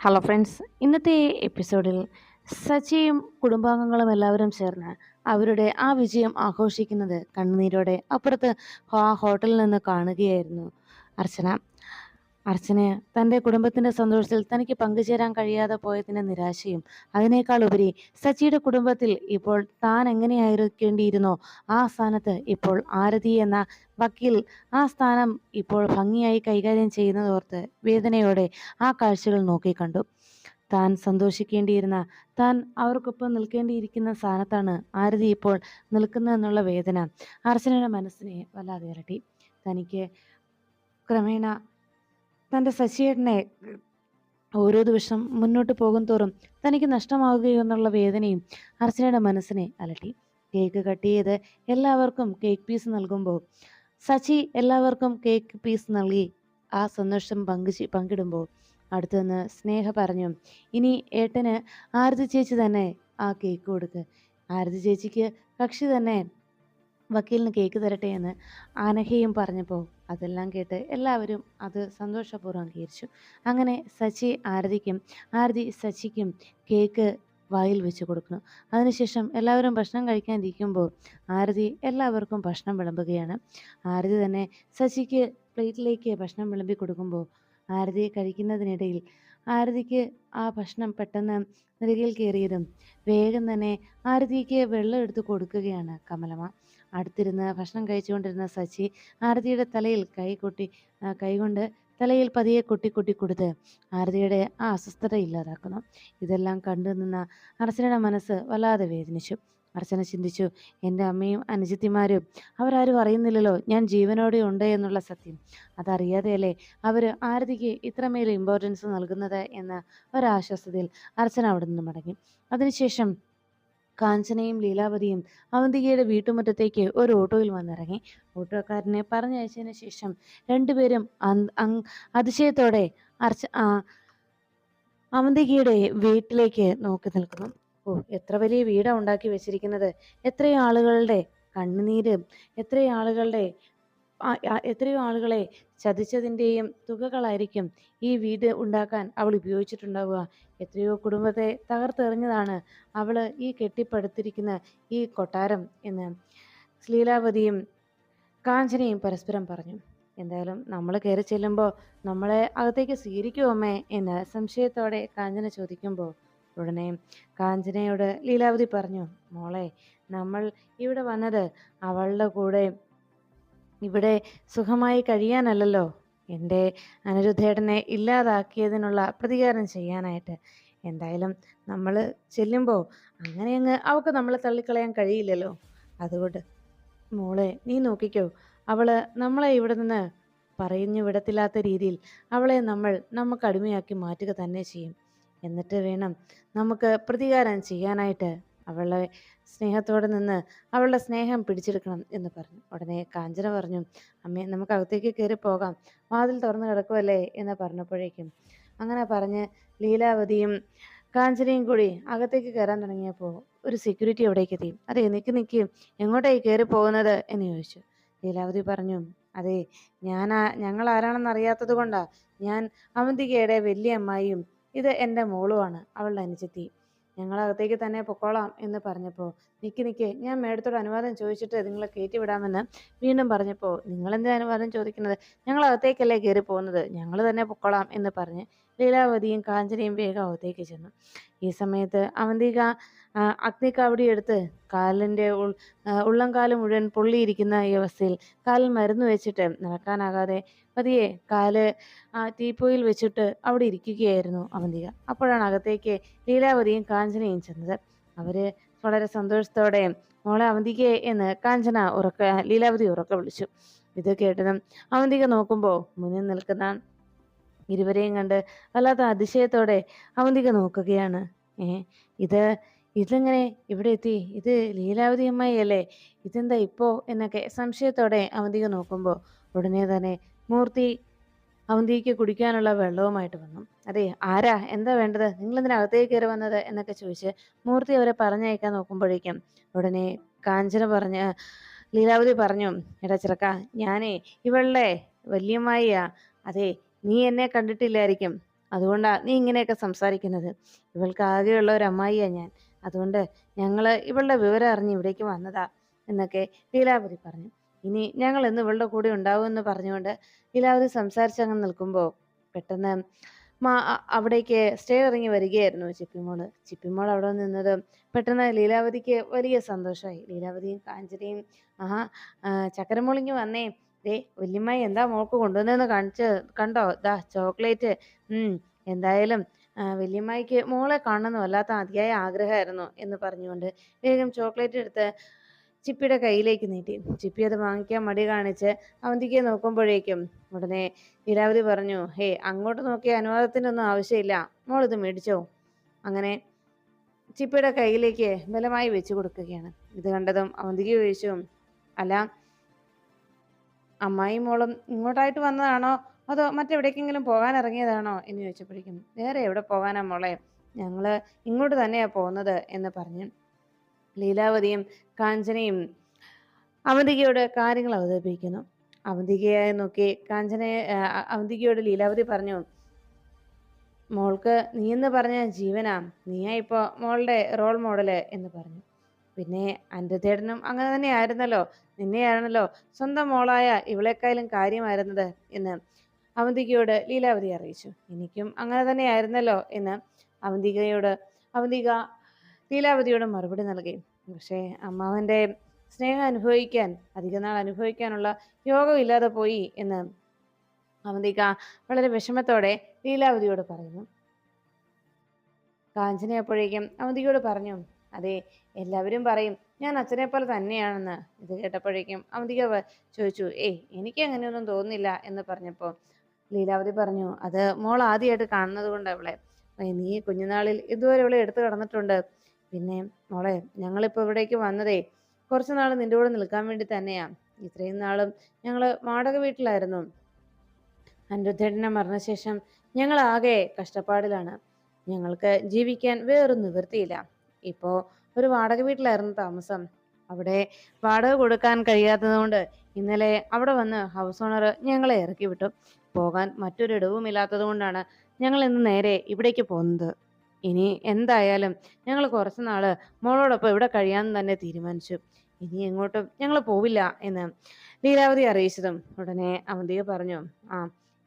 Hello friends, ഇന്നത്തെ എപ്പിസോഡിൽ സച്ചിയും കുടുംബാംഗങ്ങളും എല്ലാവരും ചേർന്ന് അവരുടെ ആ വിജയം ആഘോഷിക്കുന്നത് കണ്ണുനീരോടെ അപ്പുറത്ത് ആ ഹോട്ടലിൽ നിന്ന് കാണുകയായിരുന്നു അർച്ചന. അർച്ചന തൻ്റെ കുടുംബത്തിൻ്റെ സന്തോഷത്തിൽ തനിക്ക് പങ്കുചേരാൻ കഴിയാതെ പോയതിൻ്റെ നിരാശയും, അതിനേക്കാൾ ഉപരി സച്ചിയുടെ കുടുംബത്തിൽ ഇപ്പോൾ താൻ എങ്ങനെയായിരിക്കേണ്ടിയിരുന്നോ ആ സ്ഥാനത്ത് ഇപ്പോൾ ആരതി എന്ന വക്കീൽ ആ സ്ഥാനം ഇപ്പോൾ ഭംഗിയായി കൈകാര്യം ചെയ്യുന്നതോർത്ത് വേദനയോടെ ആ കാഴ്ചകൾ നോക്കിക്കണ്ടു. താൻ സന്തോഷിക്കേണ്ടിയിരുന്ന, താൻ അവർക്കൊപ്പം നിൽക്കേണ്ടിയിരിക്കുന്ന സ്ഥാനത്താണ് ആരതി ഇപ്പോൾ നിൽക്കുന്നതെന്നുള്ള വേദന അർച്ചനയുടെ മനസ്സിനെ വല്ലാതെ ഇരട്ടി. തനിക്ക് ക്രമേണ തൻ്റെ ശശിയേട്ടനെ ഓരോ ദിവസം മുന്നോട്ട് പോകും തോറും തനിക്ക് നഷ്ടമാവുകയെന്നുള്ള വേദനയും അർച്ചനയുടെ മനസ്സിനെ അലട്ടി. കേക്ക് കട്ട് ചെയ്ത് എല്ലാവർക്കും കേക്ക് പീസ് നൽകുമ്പോൾ സച്ചി എല്ലാവർക്കും കേക്ക് പീസ് നൽകി ആ സന്തോഷം പങ്കിടുമ്പോൾ അടുത്തു നിന്ന് സ്നേഹ പറഞ്ഞു, ഇനി ഏട്ടന് ആരതി ചേച്ചി തന്നെ ആ കേക്ക് കൊടുക്ക്, ആരതി ചേച്ചിക്ക് കക്ഷി തന്നെ വക്കീലിന് കേക്ക് തരട്ടെ എന്ന് അനഘയും പറഞ്ഞപ്പോൾ അതെല്ലാം കേട്ട് എല്ലാവരും അത് സന്തോഷപൂർവ്വം അംഗീകരിച്ചു. അങ്ങനെ സച്ചി ആരതിക്കും, ആരതി സച്ചിക്കും കേക്ക് വായിൽ വെച്ച് കൊടുക്കുന്നു. അതിനുശേഷം എല്ലാവരും ഭക്ഷണം കഴിക്കാനിരിക്കുമ്പോൾ ആരതി എല്ലാവർക്കും ഭക്ഷണം വിളമ്പുകയാണ്. ആരതി തന്നെ സച്ചിക്ക് പ്ലേറ്റിലേക്ക് ഭക്ഷണം വിളമ്പി കൊടുക്കുമ്പോൾ ആരതി കഴിക്കുന്നതിനിടയിൽ ആരതിക്ക് ആ ഭക്ഷണം പെട്ടെന്ന് നെറുകയിൽ കയറിയതും വേഗം തന്നെ ആരതിക്ക് വെള്ളം എടുത്ത് കൊടുക്കുകയാണ് കമലമ്മ. അടുത്തിരുന്ന് ഭക്ഷണം കഴിച്ചുകൊണ്ടിരുന്ന സച്ചി ആരതിയുടെ തലയിൽ കൈകൊണ്ട് തലയിൽ പതിയെ കൊട്ടി കൊട്ടി കൊടുത്ത് ആരതിയുടെ ആ അസ്വസ്ഥത ഇല്ലാതാക്കുന്നു. ഇതെല്ലാം കണ്ടു നിന്ന അർച്ചനയുടെ മനസ്സ് വല്ലാതെ വേദനിച്ചു. അർച്ചന ചിന്തിച്ചു, എൻ്റെ അമ്മയും അനുജത്തിമാരും അവരാരും അറിയുന്നില്ലല്ലോ ഞാൻ ജീവനോടെ ഉണ്ട് എന്നുള്ള സത്യം. അതറിയാതെയല്ലേ അവർ ആരതിക്ക് ഇത്രമേൽ ഇമ്പോർട്ടൻസ് നൽകുന്നത് എന്ന ഒരാശ്വാസത്തിൽ അർച്ചന അവിടെ നിന്ന് മടങ്ങി. അതിനുശേഷം കാഞ്ചനയും ലീലാവതിയും അവന്തികയുടെ വീട്ടുമുറ്റത്തേക്ക് ഒരു ഓട്ടോയിൽ വന്നിറങ്ങി. ഓട്ടോക്കാരനെ പറഞ്ഞയച്ചതിന് ശേഷം രണ്ടുപേരും അതിശയത്തോടെ അവന്തികയുടെ വീട്ടിലേക്ക് നോക്കി നിൽക്കുന്നു. ഓ, എത്ര വലിയ വീടാ ഉണ്ടാക്കി വെച്ചിരിക്കുന്നത്! എത്രയോ ആളുകളുടെ കണ്ണുനീരും എത്രയോ ആളുകളെ ചതിച്ചതിൻ്റെയും തുകകളായിരിക്കും ഈ വീട് ഉണ്ടാക്കാൻ അവൾ ഉപയോഗിച്ചിട്ടുണ്ടാവുക. എത്രയോ കുടുംബത്തെ തകർത്തെറിഞ്ഞതാണ് അവൾ ഈ കെട്ടിപ്പടുത്തിരിക്കുന്ന ഈ കൊട്ടാരം എന്ന് ലീലാവതിയും കാഞ്ചനയും പരസ്പരം പറഞ്ഞു. എന്തായാലും നമ്മൾ കയറി ചെല്ലുമ്പോൾ നമ്മളെ അകത്തേക്ക് സ്വീകരിക്കുമോ അമ്മേ എന്ന് സംശയത്തോടെ കാഞ്ചന ചോദിക്കുമ്പോൾ ഉടനെ കാഞ്ചനയോട് ലീലാവതി പറഞ്ഞു, മോളെ, നമ്മൾ ഇവിടെ വന്നത് അവളുടെ കൂടെ ഇവിടെ സുഖമായി കഴിയാനല്ലല്ലോ, എൻ്റെ അനിരുദ്ധേട്ടനെ ഇല്ലാതാക്കിയതിനുള്ള പ്രതികാരം ചെയ്യാനായിട്ട്. എന്തായാലും നമ്മൾ ചെല്ലുമ്പോൾ അങ്ങനെയങ്ങ് അവൾക്ക് നമ്മളെ തള്ളിക്കളയാൻ കഴിയില്ലല്ലോ. അതുകൊണ്ട് മോളെ നീ നോക്കിക്കോ, അവള് നമ്മളെ ഇവിടെ നിന്ന് പറഞ്ഞു വിടത്തില്ലാത്ത രീതിയിൽ അവളെ നമുക്ക് അടിമയാക്കി മാറ്റുക തന്നെ ചെയ്യും. എന്നിട്ട് വേണം നമുക്ക് പ്രതികാരം ചെയ്യാനായിട്ട്. അവളെ സ്നേഹത്തോടെ നിന്ന് അവളുടെ സ്നേഹം പിടിച്ചെടുക്കണം എന്ന് പറഞ്ഞു. ഉടനെ കാഞ്ചന പറഞ്ഞു, അമ്മേ, നമുക്ക് അകത്തേക്ക് കയറി പോകാം, വാതിൽ തുറന്നു കിടക്കുമല്ലേ എന്ന് പറഞ്ഞപ്പോഴേക്കും അങ്ങനെ പറഞ്ഞ് ലീലാവതിയും കാഞ്ചനയും കൂടി അകത്തേക്ക് കയറാൻ തുടങ്ങിയപ്പോൾ ഒരു സെക്യൂരിറ്റി അവിടേക്ക് എത്തി. അതെ, നിൽക്ക്, എങ്ങോട്ടായി കയറി പോകുന്നത് എന്ന് ചോദിച്ചു. ലീലാവതി പറഞ്ഞു, അതെ, ഞങ്ങൾ ആരാണെന്ന് അറിയാത്തത് കൊണ്ടാ. ഞാൻ അവന്തികയുടെ വലിയ അമ്മായിയും ഇത് എൻ്റെ മോളുമാണ്, അവളുടെ അനുജത്തി. ഞങ്ങളകത്തേക്ക് തന്നെ പൊക്കോളാം എന്ന് പറഞ്ഞപ്പോൾ നിൽക്ക്, ഞാൻ മേഡത്തോട് അനുവാദം ചോദിച്ചിട്ട് നിങ്ങളെ കയറ്റി വിടാമെന്ന് വീണ്ടും പറഞ്ഞപ്പോൾ നിങ്ങളെന്താ അനുവാദം ചോദിക്കുന്നത്? ഞങ്ങൾ അകത്തേക്കല്ലേ കയറി പോകുന്നത്, ഞങ്ങൾ തന്നെ പൊക്കോളാം എന്ന് പറഞ്ഞ് ലീലാവതിയും കാഞ്ചനയും വേഗം അകത്തേക്ക് ചെന്നു. ഈ സമയത്ത് അവന്തിക അഗ്നിക്കാവടി എടുത്ത് കാലിൻ്റെ ഉള്ളംകാല് മുഴുവൻ പൊള്ളിയിരിക്കുന്ന ഈ അവസ്ഥയിൽ കാലിൽ മരുന്ന് വെച്ചിട്ട് നടക്കാനാകാതെ പതിയെ കാല് തീപ്പൊയിൽ വെച്ചിട്ട് അവിടെ ഇരിക്കുകയായിരുന്നു അവന്തിക. അപ്പോഴാണ് അകത്തേക്ക് ലീലാവതിയും കാഞ്ചനയും ചെന്നത്. അവര് വളരെ സന്തോഷത്തോടെ മോളെ അവന്തികയെ എന്ന് ലീലാവതി ഉറക്കെ വിളിച്ചു. ഇത് കേട്ടതും അവന്തിക നോക്കുമ്പോൾ മുന്നിൽ നിൽക്കുന്ന ഇരുവരെയും കണ്ട് വല്ലാത്ത അതിശയത്തോടെ അവന്തിക നോക്കുകയാണ്. ഇതെങ്ങനെ ഇവിടെ എത്തി? ഇത് ലീലാവതി അമ്മായി അല്ലേ? ഇതെന്താ ഇപ്പോ എന്നൊക്കെ സംശയത്തോടെ അവന്തിക നോക്കുമ്പോൾ ഉടനെ തന്നെ മൂർത്തി അവന്തിക്ക് കുടിക്കാനുള്ള വെള്ളവുമായിട്ട് വന്നു. അതെ, ആരാ, എന്താ വേണ്ടത്, നിങ്ങളെന്തിനകത്തേക്ക് കയറി വന്നത് എന്നൊക്കെ ചോദിച്ച് മൂർത്തി അവരെ പറഞ്ഞയക്കാൻ നോക്കുമ്പോഴേക്കും ഉടനെ ലീലാവതി പറഞ്ഞു, എടാ ചെറുക്ക, ഞാനേ ഇവളുടെ വല്യമ്മായിയാ. അതെ, നീ എന്നെ കണ്ടിട്ടില്ലായിരിക്കും. അതുകൊണ്ടാ നീ ഇങ്ങനെയൊക്കെ സംസാരിക്കുന്നത്. ഇവൾക്ക് ആകെയുള്ള ഒരു അമ്മായിയാ ഞാൻ. അതുകൊണ്ട് ഞങ്ങള് ഇവളുടെ വിവരം അറിഞ്ഞ് ഇവിടേക്ക് വന്നതാ എന്നൊക്കെ ലീലാവതി പറഞ്ഞു. ഇനി ഞങ്ങൾ ഇന്ന് ഇവളുടെ കൂടെ ഉണ്ടാവുമെന്ന് പറഞ്ഞുകൊണ്ട് ലീലാവതി സംസാരിച്ചങ്ങ് നിൽക്കുമ്പോൾ പെട്ടെന്ന് അവിടേക്ക് സ്റ്റെയർ ഇറങ്ങി വരികയായിരുന്നു ചിപ്പിമോള്. ചിപ്പിമോൾ അവിടെ നിന്നത് പെട്ടെന്ന് ലീലാവതിക്ക് വലിയ സന്തോഷമായി. ലീലാവതിയും കാഞ്ചനയും ആഹാ ചക്കരമോളിങ്ങി വന്നേ, ദേ വല്യമ്മായി എന്താ മോൾക്ക് കൊണ്ടുവന്നതെന്ന് കണ്ടോ, ദാ ചോക്ലേറ്റ്. എന്തായാലും വല്യമ്മായിക്ക് മോളെ കാണണമെന്ന് വല്ലാത്ത അതിയായ ആഗ്രഹമായിരുന്നു എന്ന് പറഞ്ഞുകൊണ്ട് വേഗം ചോക്ലേറ്റ് എടുത്ത് ചിപ്പിയുടെ കയ്യിലേക്ക് നീട്ടി. ചിപ്പി അത് വാങ്ങിക്കാൻ മടി കാണിച്ച് അവന്തിക്ക് നോക്കുമ്പോഴേക്കും ഉടനെ ലീലാവതി പറഞ്ഞു, ഹേ അങ്ങോട്ട് നോക്കിയ അനുവാദത്തിനൊന്നും ആവശ്യമില്ല, മോൾ ഇത് മേടിച്ചോ. അങ്ങനെ ചിപ്പിയുടെ കയ്യിലേക്ക് ബലമായി വെച്ചു കൊടുക്കുകയാണ്. ഇത് കണ്ടതും അവന്തിക്ക് ചോദിച്ചു, അല്ല അമ്മായി മോളും ഇങ്ങോട്ടായിട്ട് വന്നതാണോ അതോ മറ്റെവിടേക്കെങ്കിലും പോകാൻ ഇറങ്ങിയതാണോ എന്ന് ചോദിച്ചപ്പോഴേക്കും, വേറെ എവിടെ പോകാനാ മോളെ, ഞങ്ങള് ഇങ്ങോട്ട് തന്നെയാ പോകുന്നത് എന്ന് പറഞ്ഞ് ലീലാവതിയും കാഞ്ചനയും അവന്തികയോട് കാര്യങ്ങൾ അവതരിപ്പിക്കുന്നു. അവന്തികയെ നോക്കി അവന്തികയോട് ലീലാവതി പറഞ്ഞു, മോൾക്ക് നീ എന്ന് പറഞ്ഞ ജീവനാ, നീയാ ഇപ്പോ മോളുടെ റോൾ മോഡല് എന്ന് പറഞ്ഞു. പിന്നെ അനിരുദ്ധേട്ടനും അങ്ങനെ തന്നെ ആയിരുന്നല്ലോ, നിന്നെയാണല്ലോ സ്വന്തം മോളായ ഇവളെക്കാളും കാര്യമായിരുന്നത് എന്ന് അവന്തികയോട് ലീലാവതി അറിയിച്ചു. എനിക്കും അങ്ങനെ തന്നെ ആയിരുന്നല്ലോ എന്ന് അവന്തിക ലീലാവതിയോട് മറുപടി നൽകി. പക്ഷേ അമ്മാവന്റെ സ്നേഹം അധികനാൾ അനുഭവിക്കാനുള്ള യോഗമില്ലാതെ പോയി എന്ന് അവന്തിക വളരെ വിഷമത്തോടെ ലീലാവതിയോട് പറയുന്നു. കാഞ്ചന അപ്പോഴേക്കും അവന്തികയോട് പറഞ്ഞു, അതെ എല്ലാവരും പറയും ഞാൻ അച്ഛനെ പോലെ തന്നെയാണെന്ന്. ഇത് കേട്ടപ്പോഴേക്കും അവന്തിക ചോദിച്ചു, എനിക്ക് അങ്ങനെയൊന്നും തോന്നുന്നില്ല എന്ന് പറഞ്ഞപ്പോൾ ലീലാവതി പറഞ്ഞു, അത് മോൾ ആദ്യമായിട്ട് കാണുന്നത് കൊണ്ട് അവളെ, നീ കുഞ്ഞുനാളിൽ ഇതുവരെ അവളെ എടുത്തു കിടന്നിട്ടുണ്ട്. പിന്നെ മോളെ ഞങ്ങളിപ്പോൾ ഇവിടേക്ക് വന്നതേ കുറച്ചു നാൾ നിന്റെ കൂടെ നിൽക്കാൻ വേണ്ടി തന്നെയാ. ഇത്രയും നാളും ഞങ്ങൾ വാടക വീട്ടിലായിരുന്നു. അനിരുദ്ധേട്ടനെ മരണശേഷം ഞങ്ങൾ ആകെ കഷ്ടപ്പാടിലാണ്. ഞങ്ങൾക്ക് ജീവിക്കാൻ വേറൊരു നിവൃത്തിയില്ല. ഇപ്പോൾ ഒരു വാടക വീട്ടിലായിരുന്നു താമസം. അവിടെ വാടക കൊടുക്കാൻ കഴിയാത്തത് കൊണ്ട് ഇന്നലെ അവിടെ വന്ന് ഹൗസ് ഓണർ ഞങ്ങളെ ഇറക്കി വിട്ടു. പോകാൻ മറ്റൊരിടവും ഇല്ലാത്തത് കൊണ്ടാണ് ഞങ്ങൾ ഇന്ന് നേരെ ഇവിടേക്ക് പോകുന്നത്. ഇനി എന്തായാലും ഞങ്ങൾ കുറച്ചു നാള് മോളോടൊപ്പം ഇവിടെ കഴിയാമെന്ന് തന്നെ തീരുമാനിച്ചു. ഇനി എങ്ങോട്ടും ഞങ്ങൾ പോവില്ല എന്ന് ലീലാവതി അറിയിച്ചതും ഉടനെ അവന്തിക പറഞ്ഞു,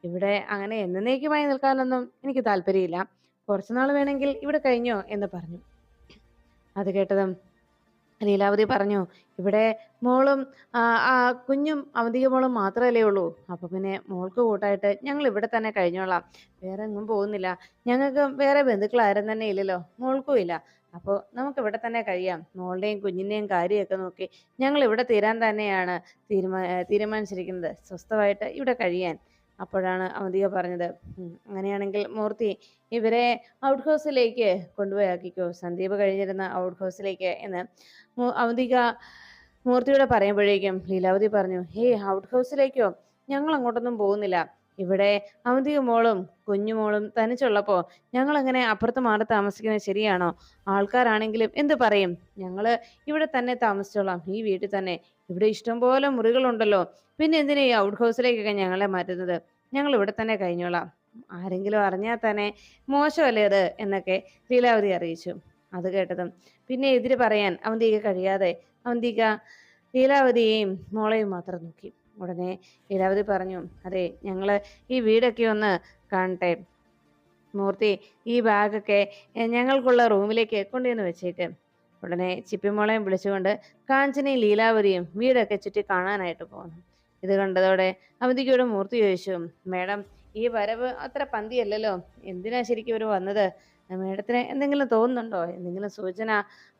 ഇവിടെ അങ്ങനെ എന്നേക്കുമായി നിൽക്കാനൊന്നും എനിക്ക് താല്പര്യമില്ല. കുറച്ചുനാൾ വേണമെങ്കിൽ ഇവിടെ കഴിഞ്ഞോ എന്ന് പറഞ്ഞു. അത് കേട്ടതും ലീലാവതി പറഞ്ഞു, ഇവിടെ മോളും കുഞ്ഞും അവന്തിക മോളും മാത്രമല്ലേ ഉള്ളൂ. അപ്പൊ പിന്നെ മോൾക്ക് കൂട്ടായിട്ട് ഞങ്ങൾ ഇവിടെ തന്നെ കഴിഞ്ഞോളാം, വേറെ എങ്ങും പോകുന്നില്ല. ഞങ്ങൾക്ക് വേറെ ബന്ധുക്കളാരും തന്നെ ഇല്ലല്ലോ, മോൾക്കും ഇല്ല. അപ്പോൾ നമുക്ക് ഇവിടെ തന്നെ കഴിയാം. മോളുടെയും കുഞ്ഞിന്റെയും കാര്യമൊക്കെ നോക്കി ഞങ്ങൾ ഇവിടെ തീരാൻ തന്നെയാണ് തീരുമാനിച്ചിരിക്കുന്നത്, സ്വസ്ഥമായിട്ട് ഇവിടെ കഴിയാൻ. അപ്പോഴാണ് അവന്തിക പറഞ്ഞത്, അങ്ങനെയാണെങ്കിൽ മൂർത്തി ഇവരെ ഔട്ട് ഹൗസിലേക്ക് കൊണ്ടുപോയി ആക്കിക്കോ, സന്ദീപ് കഴിഞ്ഞിരുന്ന ഔട്ട് ഹൗസിലേക്ക് എന്ന് അവന്തിക മൂർത്തിയോട് പറയുമ്പോഴേക്കും ലീലാവതി പറഞ്ഞു, ഔട്ട് ഹൗസിലേക്കോ, ഞങ്ങൾ അങ്ങോട്ടൊന്നും പോകുന്നില്ല. ഇവിടെ അവന്തിക മോളും കുഞ്ഞുമോളും തനിച്ചുള്ളപ്പോ ഞങ്ങൾ അങ്ങനെ അപ്പുറത്ത് മാറി താമസിക്കുന്നത് ശരിയാണോ? ആൾക്കാരാണെങ്കിലും എന്ത് പറയും? ഞങ്ങള് ഇവിടെ തന്നെ താമസിച്ചോളാം, ഈ വീട്ടിൽ തന്നെ. ഇവിടെ ഇഷ്ടംപോലെ മുറികളുണ്ടല്ലോ, പിന്നെ എന്തിനാ ഈ ഔട്ട് ഹൗസിലേക്കൊക്കെ ഞങ്ങളെ മാറ്റുന്നത്? ഞങ്ങൾ ഇവിടെ തന്നെ കഴിഞ്ഞോളാം. ആരെങ്കിലും അറിഞ്ഞാൽ തന്നെ മോശമല്ലേ അത് എന്നൊക്കെ ലീലാവതി അറിയിച്ചു. അത് കേട്ടതും പിന്നെ എതിര് പറയാൻ അവന്തിക കഴിയാതെ അവന്തിക ലീലാവതിയെയും മോളെയും മാത്രം നോക്കി. ഉടനെ ലീലാവതി പറഞ്ഞു, അതെ ഞങ്ങള് ഈ വീടൊക്കെ ഒന്ന് കാണട്ടെ. മൂർത്തി ഈ ബാഗൊക്കെ ഞങ്ങൾക്കുള്ള റൂമിലേക്ക് കൊണ്ടുവന്ന് വെച്ചേക്ക്. ഉടനെ ചിപ്പിമോളെയും വിളിച്ചുകൊണ്ട് കാഞ്ചനയും ലീലാവതിയും വീടൊക്കെ ചുറ്റി കാണാനായിട്ട് പോകുന്നു. ഇത് കണ്ടതോടെ അവന്തികയോട് മൂർത്തി ചോദിച്ചു, മേഡം ഈ വരവ് അത്ര പന്തിയല്ലല്ലോ, എന്തിനാ ശരിക്കും ഇവർ വന്നത്? മേഡത്തിന് എന്തെങ്കിലും തോന്നുന്നുണ്ടോ? എന്തെങ്കിലും സൂചന?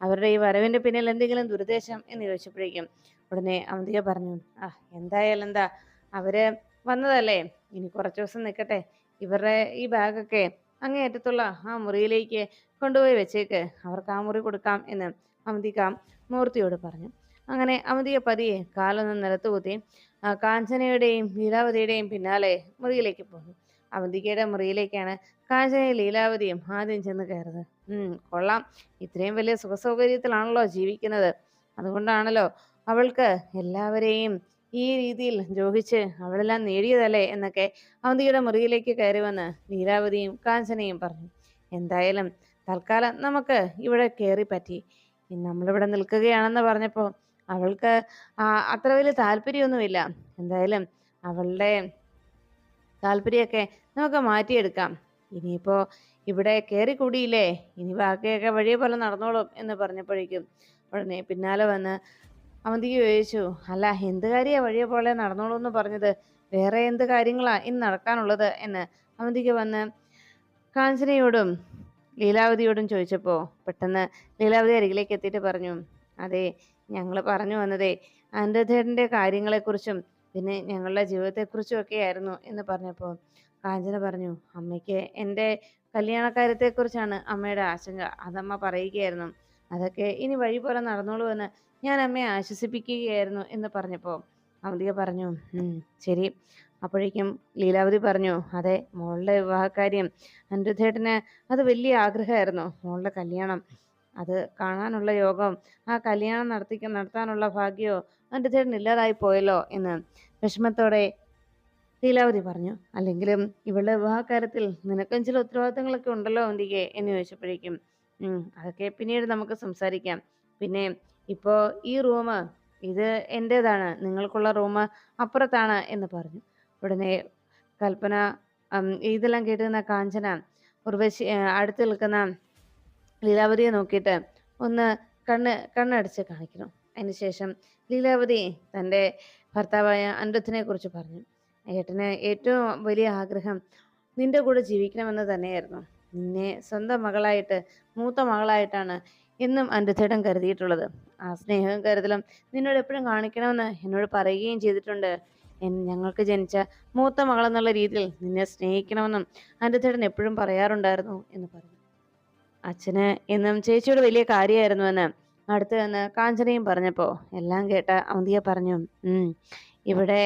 അവരുടെ ഈ വരവിന്റെ പിന്നിൽ എന്തെങ്കിലും ദുരുദ്ദേശം എന്ന് ചോദിച്ചപ്പോഴേക്കും ഉടനെ അവന്തിക പറഞ്ഞു, എന്തായാലും എന്താ, അവര് വന്നതല്ലേ, ഇനി കുറച്ചു ദിവസം നിൽക്കട്ടെ. ഇവരുടെ ഈ ബാഗൊക്കെ അങ്ങേയറ്റത്തുള്ള ആ മുറിയിലേക്ക് കൊണ്ടുപോയി വെച്ചേക്ക്, അവർക്ക് ആ മുറി കൊടുക്കാം എന്ന് അവന്തിക മൂർത്തിയോട് പറഞ്ഞു. അങ്ങനെ അവന്തിക പതിയെ കാലൊന്ന് നിലത്തുകുത്തി കാഞ്ചനയുടെയും ലീലാവതിയുടെയും പിന്നാലെ മുറിയിലേക്ക് പോകുന്നു. അവന്തികയുടെ മുറിയിലേക്കാണ് കാഞ്ചനയും ലീലാവതിയും ആദ്യം ചെന്ന് കയറുന്നത്. കൊള്ളാം, ഇത്രയും വലിയ സുഖസൗകര്യത്തിലാണല്ലോ ജീവിക്കുന്നത്. അതുകൊണ്ടാണല്ലോ അവൾക്ക് എല്ലാവരെയും ഈ രീതിയിൽ ദ്രോഹിച്ച് അവളെല്ലാം നേടിയതല്ലേ എന്നൊക്കെ അവന്തികയുടെ മുറിയിലേക്ക് കയറി വന്ന് ലീലാവതിയും കാഞ്ചനയും പറഞ്ഞു. എന്തായാലും തൽക്കാലം നമുക്ക് ഇവിടെ കയറി പറ്റി. നമ്മളിവിടെ നിൽക്കുകയാണെന്ന് പറഞ്ഞപ്പോൾ അവൾക്ക് അത്ര വലിയ താല്പര്യമൊന്നുമില്ല. എന്തായാലും അവളുടെ താല്പര്യമൊക്കെ നമുക്ക് മാറ്റിയെടുക്കാം. ഇനിയിപ്പോ ഇവിടെ കയറി കൂടിയില്ലേ, ഇനി ബാക്കിയൊക്കെ വഴിയെ പോലെ നടന്നോളും എന്ന് പറഞ്ഞപ്പോഴേക്കും ഉടനെ പിന്നാലെ വന്ന് അവന്തിക ചോദിച്ചു, അല്ല എന്ത് കാര്യാ വഴിയെ പോലെ നടന്നോളൂ എന്ന് പറഞ്ഞത്? വേറെ എന്ത് കാര്യങ്ങളാ ഇന്ന് നടക്കാനുള്ളത് എന്ന് അവന്തിക വന്ന് കാഞ്ചനയോടും ലീലാവതിയോടും ചോദിച്ചപ്പോൾ പെട്ടെന്ന് ലീലാവതി അരികിലേക്ക് എത്തിയിട്ട് പറഞ്ഞു, അതെ, ഞങ്ങൾ പറഞ്ഞു വന്നതേ അനിരുദ്ധേട്ടൻ്റെ കാര്യങ്ങളെക്കുറിച്ചും പിന്നെ ഞങ്ങളുടെ ജീവിതത്തെക്കുറിച്ചും ഒക്കെ ആയിരുന്നു എന്ന് പറഞ്ഞപ്പോൾ കാഞ്ചന പറഞ്ഞു, അമ്മയ്ക്ക് എൻ്റെ കല്യാണക്കാര്യത്തെക്കുറിച്ചാണ് അമ്മയുടെ ആശങ്ക. അതമ്മ പറയുകയായിരുന്നു. അതൊക്കെ ഇനി വഴി പോലെ നടന്നോളൂ എന്ന് ഞാൻ അമ്മയെ ആശ്വസിപ്പിക്കുകയായിരുന്നു എന്ന് പറഞ്ഞപ്പോൾ അവന്തിക പറഞ്ഞു, ശരി. അപ്പോഴേക്കും ലീലാവതി പറഞ്ഞു, അതെ, മോളുടെ വിവാഹകാര്യം അനിരുദ്ധേട്ടന് അത് വലിയ ആഗ്രഹമായിരുന്നു. മോളുടെ കല്യാണം അത് കാണാനുള്ള യോഗം, ആ കല്യാണം നടത്താനുള്ള ഭാഗ്യമോ അനിരുദ്ധേട്ടന് ഇല്ലാതായി പോയല്ലോ എന്ന് വിഷമത്തോടെ ലീലാവതി പറഞ്ഞു. അല്ലെങ്കിലും ഇവളുടെ വിവാഹകാര്യത്തിൽ നിനക്കും ചില ഉത്തരവാദിത്തങ്ങളൊക്കെ ഉണ്ടല്ലോ അവന്തികെ എന്ന് ചോദിച്ചപ്പോഴേക്കും അതൊക്കെ പിന്നീട് നമുക്ക് സംസാരിക്കാം. പിന്നെ ഇപ്പോ ഈ റൂം ഇത് എൻ്റേതാണ്, നിങ്ങൾക്കുള്ള റൂം അപ്പുറത്താണ് എന്ന് പറഞ്ഞു. ഉടനെ കൽപ്പന ഇതെല്ലാം കേട്ടുനിന്ന കാഞ്ചന ഉർവശി അടുത്ത് നിൽക്കുന്ന ലീലാവതിയെ നോക്കിയിട്ട് ഒന്ന് കണ്ണടച്ച് കാണിക്കണം. അതിനുശേഷം ലീലാവതി തൻ്റെ ഭർത്താവായ അനിരുദ്ധിനെ കുറിച്ച് പറഞ്ഞു. ഏട്ടന് ഏറ്റവും വലിയ ആഗ്രഹം നിന്റെ കൂടെ ജീവിക്കണമെന്ന് തന്നെയായിരുന്നു. നിന്നെ സ്വന്തം മകളായിട്ട്, മൂത്ത മകളായിട്ടാണ് എന്നും അനിരുദ്ധേട്ടൻ കരുതിയിട്ടുള്ളത്. ആ സ്നേഹവും കരുതലും നിന്നോട് എപ്പോഴും കാണിക്കണമെന്ന് എന്നോട് പറയുകയും ചെയ്തിട്ടുണ്ട്. ഞങ്ങൾക്ക് ജനിച്ച മൂത്ത മകളെന്നുള്ള രീതിയിൽ നിന്നെ സ്നേഹിക്കണമെന്നും അനിരുദ്ധേട്ടൻ എപ്പോഴും പറയാറുണ്ടായിരുന്നു എന്ന് പറഞ്ഞു. അച്ഛന് എന്നും ചേച്ചിയോട് വലിയ കാര്യമായിരുന്നുവെന്ന് അടുത്ത് നിന്ന് കാഞ്ചനയും പറഞ്ഞപ്പോൾ എല്ലാം കേട്ട അവന്തിക പറഞ്ഞു, ഇവിടെ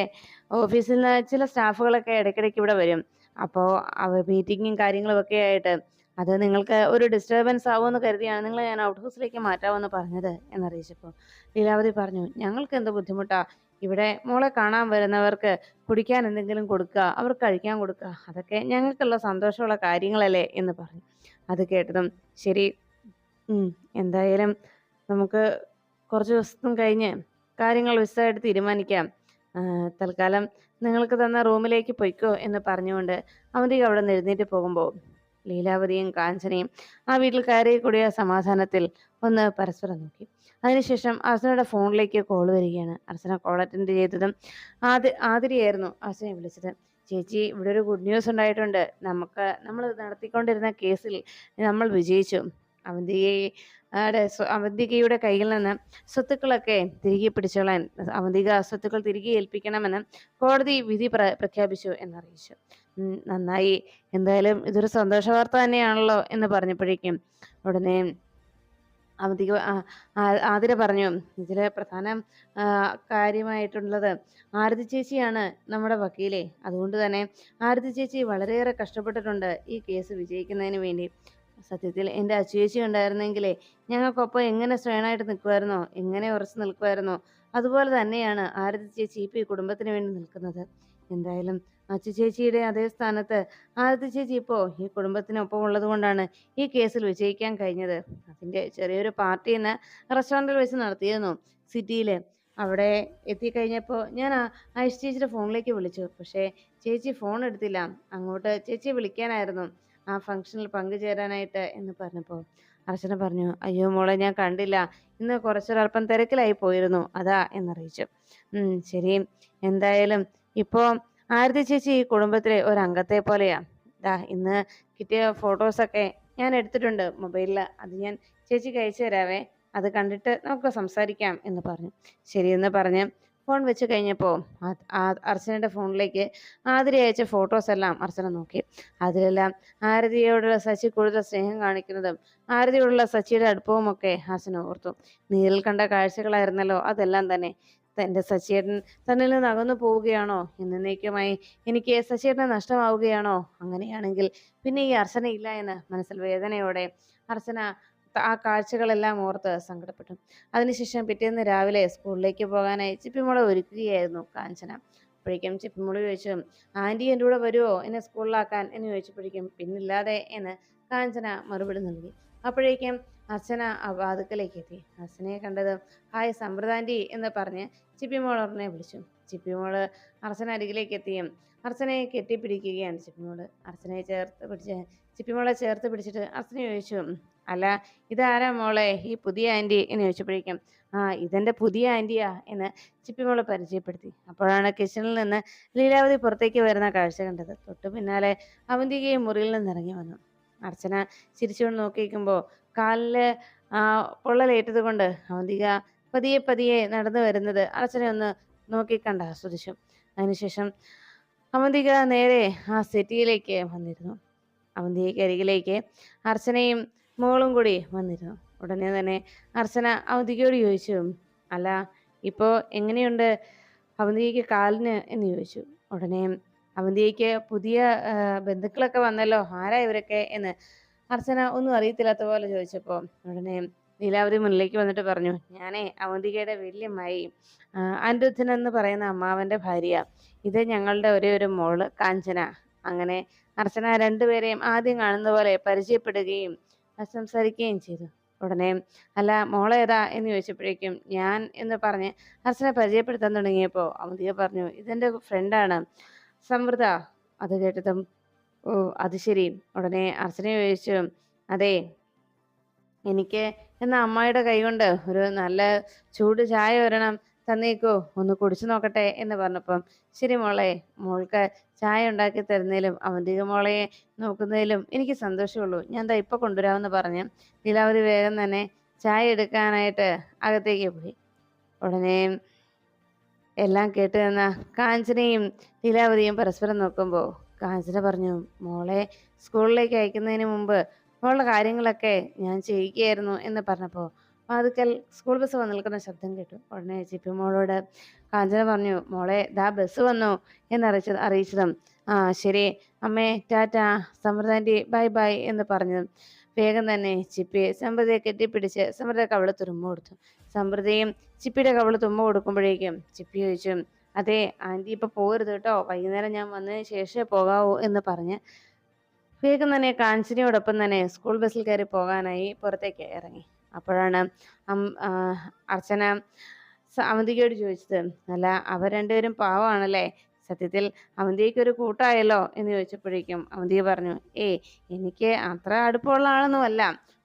ഓഫീസിൽ നിന്ന് ചില സ്റ്റാഫുകളൊക്കെ ഇടയ്ക്കിടയ്ക്ക് ഇവിടെ വരും. അപ്പോൾ മീറ്റിങ്ങും കാര്യങ്ങളും ഒക്കെ ആയിട്ട് അത് നിങ്ങൾക്ക് ഒരു ഡിസ്റ്റർബൻസ് ആവുമെന്ന് കരുതിയാണ് നിങ്ങളെ ഞാൻ ഔട്ട് ഹൗസിലേക്ക് മാറ്റാമെന്ന് പറഞ്ഞത് എന്നറിയിച്ചപ്പോൾ ലീലാവതി പറഞ്ഞു, ഞങ്ങൾക്ക് എന്ത് ബുദ്ധിമുട്ടാ, ഇവിടെ മോളെ കാണാൻ വരുന്നവർക്ക് കുടിക്കാൻ എന്തെങ്കിലും കൊടുക്കുക, അവർക്ക് കഴിക്കാൻ കൊടുക്കുക, അതൊക്കെ ഞങ്ങൾക്കുള്ള സന്തോഷമുള്ള കാര്യങ്ങളല്ലേ എന്ന് പറഞ്ഞു. അത് കേട്ടതും ശരി, എന്തായാലും നമുക്ക് കുറച്ച് ദിവസം കഴിഞ്ഞ് കാര്യങ്ങൾ വിശദമായിട്ട് തീരുമാനിക്കാം. തൽക്കാലം നിങ്ങൾക്ക് തന്ന റൂമിലേക്ക് പൊയ്ക്കോ എന്ന് പറഞ്ഞുകൊണ്ട് അവന്തിക അവിടെ നിന്ന് എഴുന്നേറ്റ് പോകുമ്പോൾ ലീലാവതിയും കാഞ്ചനയും ആ വീട്ടിൽ കയറി കൂടിയ സമാധാനത്തിൽ ഒന്ന് പരസ്പരം നോക്കി. അതിനുശേഷം അർച്ചനയുടെ ഫോണിലേക്ക് കോൾ വരികയാണ്. അർച്ചന കോൾ അറ്റൻഡ് ചെയ്തതും ആതിരയായിരുന്നു അർച്ചനയെ വിളിച്ചത്. ചേച്ചി, ഇവിടെ ഒരു ഗുഡ് ന്യൂസ് ഉണ്ടായിട്ടുണ്ട്. നമ്മൾ നടത്തിക്കൊണ്ടിരുന്ന കേസിൽ നമ്മൾ വിജയിച്ചു. അവന്തികയുടെ കയ്യിൽ നിന്ന് സ്വത്തുക്കളൊക്കെ തിരികെ പിടിച്ചോളാൻ, അവന്തിക സ്വത്തുക്കൾ തിരികെ ഏൽപ്പിക്കണമെന്ന് കോടതി വിധി പ്രഖ്യാപിച്ചു എന്നറിയിച്ചു. നന്നായി, എന്തായാലും ഇതൊരു സന്തോഷ വാർത്ത തന്നെയാണല്ലോ എന്ന് പറഞ്ഞപ്പോഴേക്കും ഉടനെ അവന്തിക ആതിര പറഞ്ഞു, ഇതിലെ പ്രധാന കാര്യമായിട്ടുള്ളത് ആരതി ചേച്ചിയാണ് നമ്മുടെ വക്കീലെ. അതുകൊണ്ട് തന്നെ ആരതി ചേച്ചി വളരെയേറെ കഷ്ടപ്പെട്ടിട്ടുണ്ട് ഈ കേസ് വിജയിക്കുന്നതിന് വേണ്ടി. സത്യത്തിൽ എൻ്റെ അച്ചുചേച്ചി ഉണ്ടായിരുന്നെങ്കിലേ ഞങ്ങൾക്കൊപ്പം എങ്ങനെ സ്ട്രോങ്ങായിട്ട് നിൽക്കുമായിരുന്നോ, എങ്ങനെ ഉറച്ചു നിൽക്കുമായിരുന്നോ, അതുപോലെ തന്നെയാണ് ആരതി ചേച്ചി ഇപ്പോൾ ഈ കുടുംബത്തിന് വേണ്ടി നിൽക്കുന്നത്. എന്തായാലും അച്ചു ചേച്ചിയുടെ അതേ സ്ഥാനത്ത് ആരതി ചേച്ചി ഇപ്പോൾ ഈ കുടുംബത്തിനൊപ്പം ഉള്ളത് കൊണ്ടാണ് ഈ കേസിൽ വിജയിക്കാൻ കഴിഞ്ഞത്. അതിൻ്റെ ചെറിയൊരു പാർട്ടി ഇന്ന് റെസ്റ്റോറൻറ്റിൽ വെച്ച് നടത്തിയിരുന്നു സിറ്റിയിൽ. അവിടെ എത്തിക്കഴിഞ്ഞപ്പോൾ ഞാൻ ഐഷ് ചേച്ചിയുടെ ഫോണിലേക്ക് വിളിച്ചു. പക്ഷേ ചേച്ചി ഫോൺ എടുത്തില്ല. അങ്ങോട്ട് ചേച്ചിയെ വിളിക്കാനായിരുന്നു ആ ഫംഗ്ഷനിൽ പങ്കുചേരാനായിട്ട് എന്ന് പറഞ്ഞപ്പോൾ അർച്ചന പറഞ്ഞു, അയ്യോ മോളെ, ഞാൻ കണ്ടില്ല, ഇന്ന് കുറച്ചൊരൽപ്പം തിരക്കിലായി പോയിരുന്നു, അതാ എന്നറിയിച്ചു. ശരി, എന്തായാലും ഇപ്പോൾ ആരതി ചേച്ചി ഈ കുടുംബത്തിലെ ഒരംഗത്തെ പോലെയാ. ഇന്ന് കിട്ടിയ ഫോട്ടോസൊക്കെ ഞാൻ എടുത്തിട്ടുണ്ട് മൊബൈലിൽ, അത് ഞാൻ ചേച്ചിക്ക് അയച്ചു തരാവേ, അത് കണ്ടിട്ട് നമുക്ക് സംസാരിക്കാം എന്ന് പറഞ്ഞു. ശരിയെന്ന് പറഞ്ഞ് ഫോൺ വെച്ച് കഴിഞ്ഞപ്പോൾ അർച്ചനയുടെ ഫോണിലേക്ക് ആതിര അയച്ച ഫോട്ടോസ് എല്ലാം അർച്ചന നോക്കി. അതിലെല്ലാം ആരതിയോടുള്ള സച്ചി കൂടുതൽ സ്നേഹം കാണിക്കുന്നതും ആരതിയോടുള്ള സച്ചിയുടെ അടുപ്പവും ഒക്കെ അർച്ചന ഓർത്തു. നേരിൽ കണ്ട കാഴ്ചകളായിരുന്നല്ലോ അതെല്ലാം തന്നെ. തൻ്റെ സച്ചിയേട്ടൻ തന്നിൽ നിന്ന് അകന്നു പോവുകയാണോ, എന്നേക്കുമായി എനിക്ക് സച്ചിയേട്ടനെ നഷ്ടമാവുകയാണോ? അങ്ങനെയാണെങ്കിൽ പിന്നെ ഈ അർച്ചന ഇല്ല എന്ന് മനസ്സിൽ വേദനയോടെ അർച്ചന ആ കാഴ്ചകളെല്ലാം ഓർത്ത് സങ്കടപ്പെട്ടു. അതിനുശേഷം പിറ്റേന്ന് രാവിലെ സ്കൂളിലേക്ക് പോകാനായി ചിപ്പിമോളെ ഒരുക്കുകയായിരുന്നു കാഞ്ചന. അപ്പോഴേക്കും ചിപ്പിമോള് ചോദിച്ചു, ആൻറ്റി എൻ്റെ കൂടെ വരുമോ എന്നെ സ്കൂളിലാക്കാൻ എന്ന് ചോദിച്ചപ്പോഴേക്കും പിന്നില്ലാതെ എന്ന് കാഞ്ചന മറുപടി നൽകി. അപ്പോഴേക്കും അർച്ചന വാതുക്കലേക്ക് എത്തി. അർച്ചനയെ കണ്ടത് ഹായ് സമൃദ്ധാൻറ്റി എന്ന് പറഞ്ഞ് ചിപ്പിമോൾ ഉടനെ വിളിച്ചു. ചിപ്പിമോള് അർച്ചന അരികിലേക്ക് എത്തിയും അർച്ചനയെ കെട്ടിപ്പിടിക്കുകയാണ് ചിപ്പിമോള്. ചിപ്പിമോളെ ചേർത്ത് പിടിച്ചിട്ട് അർച്ചന ചോദിച്ചു, അല്ല ഇതാരാ മോളെ ഈ പുതിയ ആൻറ്റി എന്ന് ചോദിച്ചപ്പോഴേക്കും ഇതെൻ്റെ പുതിയ ആൻറ്റിയാ എന്ന് ചിപ്പിമോള് പരിചയപ്പെടുത്തി. അപ്പോഴാണ് കിച്ചണിൽ നിന്ന് ലീലാവതി പുറത്തേക്ക് വരുന്ന കാഴ്ച കണ്ടത്. തൊട്ടു പിന്നാലെ അവന്തികയും മുറിയിൽ നിന്ന് ഇറങ്ങി വന്നു. അർച്ചന ചിരിച്ചുകൊണ്ട് നോക്കിയിരിക്കുമ്പോൾ കാലില് പൊള്ളലേറ്റത് കൊണ്ട് അവന്തിക പതിയെ പതിയെ നടന്നു വരുന്നത് അർച്ചന ഒന്ന് നോക്കിക്കണ്ട് ആസ്വദിച്ചു. അതിനുശേഷം അവന്തിക നേരെ ആ സെറ്റിയിലേക്ക് വന്നിരുന്നു. അവന്തികയ്ക്ക് അരികിലേക്ക് അർച്ചനയും മോളും കൂടി വന്നിരുന്നു. ഉടനെ തന്നെ അർച്ചന അവന്തികയോട് ചോദിച്ചു, അല്ല ഇപ്പോൾ എങ്ങനെയുണ്ട് അവന്തികയ്ക്ക് കാലിന് എന്ന് ചോദിച്ചു. ഉടനെ അവന്തികയ്ക്ക് പുതിയ ബന്ധുക്കളൊക്കെ വന്നല്ലോ, ആരാ ഇവരൊക്കെ എന്ന് അർച്ചന ഒന്നും അറിയത്തില്ലാത്ത പോലെ ചോദിച്ചപ്പോൾ ഉടനെ ലീലാവതി മുന്നിലേക്ക് വന്നിട്ട് പറഞ്ഞു, ഞാനേ അവന്തികയുടെ വല്യമ്മായി അനിരുദ്ധൻ എന്ന് പറയുന്ന അമ്മാവൻ്റെ ഭാര്യ. ഇത് ഞങ്ങളുടെ ഒരേ ഒരു മോള് കാഞ്ചന. അങ്ങനെ അർച്ചന രണ്ടുപേരെയും ആദ്യം കാണുന്ന പോലെ പരിചയപ്പെടുകയും സംസാരിക്കുകയും ചെയ്തു. ഉടനെ അല്ല മോളേതാ എന്ന് ചോദിച്ചപ്പോഴേക്കും ഞാൻ എന്ന് പറഞ്ഞ് അർച്ചന പരിചയപ്പെടുത്താൻ തുടങ്ങിയപ്പോൾ അവന്തിക പറഞ്ഞു, ഇതെൻ്റെ ഫ്രണ്ടാണ് സമൃദ്ധ. അത് കേട്ടതും ഓ അത് ശരി. ഉടനെ അർച്ചന ചോദിച്ചു, അതെ എനിക്ക് എന്ന അമ്മായിയുടെ കൈകൊണ്ട് ഒരു നല്ല ചൂട് ചായ ഒരെണ്ണം തന്നേക്കോ, ഒന്ന് കുടിച്ചു നോക്കട്ടെ എന്ന് പറഞ്ഞപ്പം ശരി മോളെ, മോൾക്ക് ചായ ഉണ്ടാക്കി തരുന്നതിലും അവന്തിക മോളെ നോക്കുന്നതിലും എനിക്ക് സന്തോഷമുള്ളൂ. ഞാൻ ദാ ഇപ്പൊ കൊണ്ടുവരാമെന്ന് പറഞ്ഞ് ലീലാവതി വേഗം തന്നെ ചായ എടുക്കാനായിട്ട് അകത്തേക്ക് പോയി. ഉടനെ എല്ലാം കേട്ട് നിന്ന കാഞ്ചനയും ലീലാവതിയും പരസ്പരം നോക്കുമ്പോൾ കാഞ്ചന പറഞ്ഞു, മോളെ സ്കൂളിലേക്ക് അയക്കുന്നതിന് മുമ്പ് മോളുടെ കാര്യങ്ങളൊക്കെ ഞാൻ ചെയ്യുകയായിരുന്നു എന്ന് പറഞ്ഞപ്പോൾ വാതുക്കൽ സ്കൂൾ ബസ് വന്ന് നിൽക്കുന്ന ശബ്ദം കേട്ടു. ഉടനെ ചിപ്പി മോളോട് കാഞ്ചന പറഞ്ഞു, മോളെ ദാ ബസ് വന്നു അറിയിച്ചതും ശരി അമ്മേ ടാറ്റാ സമൃദ്ധാൻറ്റി ബൈ ബൈ എന്ന് പറഞ്ഞതും വേഗം തന്നെ ചിപ്പിയെ സമൃദ്ധയെ കെട്ടിപ്പിടിച്ച് സമൃദ്ധ കവള് തുമ്മ കൊടുത്തു. സമൃദ്ധയും ചിപ്പിയുടെ കവള് തുമ്മ കൊടുക്കുമ്പോഴേക്കും ചിപ്പി ചോദിച്ചു, അതെ ആൻറ്റി ഇപ്പൊ പോകരുത് കേട്ടോ, വൈകുന്നേരം ഞാൻ വന്നതിന് ശേഷമേ പോകാവൂ എന്ന് പറഞ്ഞ് വേഗം തന്നെ കാഞ്ചനയോടൊപ്പം തന്നെ സ്കൂൾ ബസ്സിൽ കയറി പോകാനായി പുറത്തേക്ക് ഇറങ്ങി. അപ്പോഴാണ് അർച്ചന അവന്തികയോട് ചോദിച്ചത്, അല്ല അവർ രണ്ടുപേരും പാവമാണല്ലേ, സത്യത്തിൽ അവന്തികയ്ക്ക് ഒരു കൂട്ടായല്ലോ എന്ന് ചോദിച്ചപ്പോഴേക്കും അവന്തിക പറഞ്ഞു, എനിക്ക് അത്ര അടുപ്പമുള്ള ആളൊന്നുമല്ല,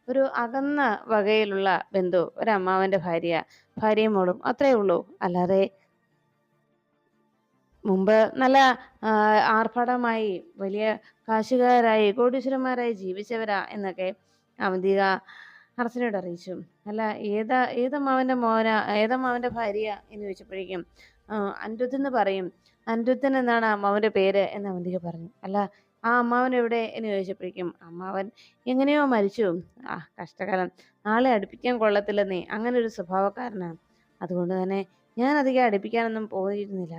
ഒരു അകന്ന വകയിലുള്ള ബന്ധു, ഒരമ്മാവൻ്റെ ഭാര്യയും മോളും അത്രേ ഉള്ളൂ. അല്ലാതെ മുമ്പ് നല്ല ആർഭാടമായി വലിയ കാശുകാരായി കോടീശ്വരന്മാരായി ജീവിച്ചവരാ എന്നൊക്കെ അവന്തിക അർച്ചനയോട് അറിയിച്ചു. അല്ല ഏതമ്മാവൻ്റെ ഭാര്യ എന്ന് ചോദിച്ചപ്പോഴേക്കും അനിരുദ്ധൻ എന്ന് പറയും, അനിരുദ്ധൻ എന്നാണ് അമ്മാവൻ്റെ പേര് എന്ന് അവന്തിക പറഞ്ഞു. അല്ല ആ അമ്മാവൻ എവിടെ എന്ന് ചോദിച്ചപ്പോഴേക്കും അമ്മാവൻ എങ്ങനെയോ മരിച്ചു, കഷ്ടകാലം, ആളെ അടുപ്പിക്കാൻ കൊള്ളത്തില്ലെന്നേ, അങ്ങനെ ഒരു സ്വഭാവക്കാരനാണ്. അതുകൊണ്ട് തന്നെ ഞാൻ അധികം അടുപ്പിക്കാനൊന്നും പോയിരുന്നില്ല.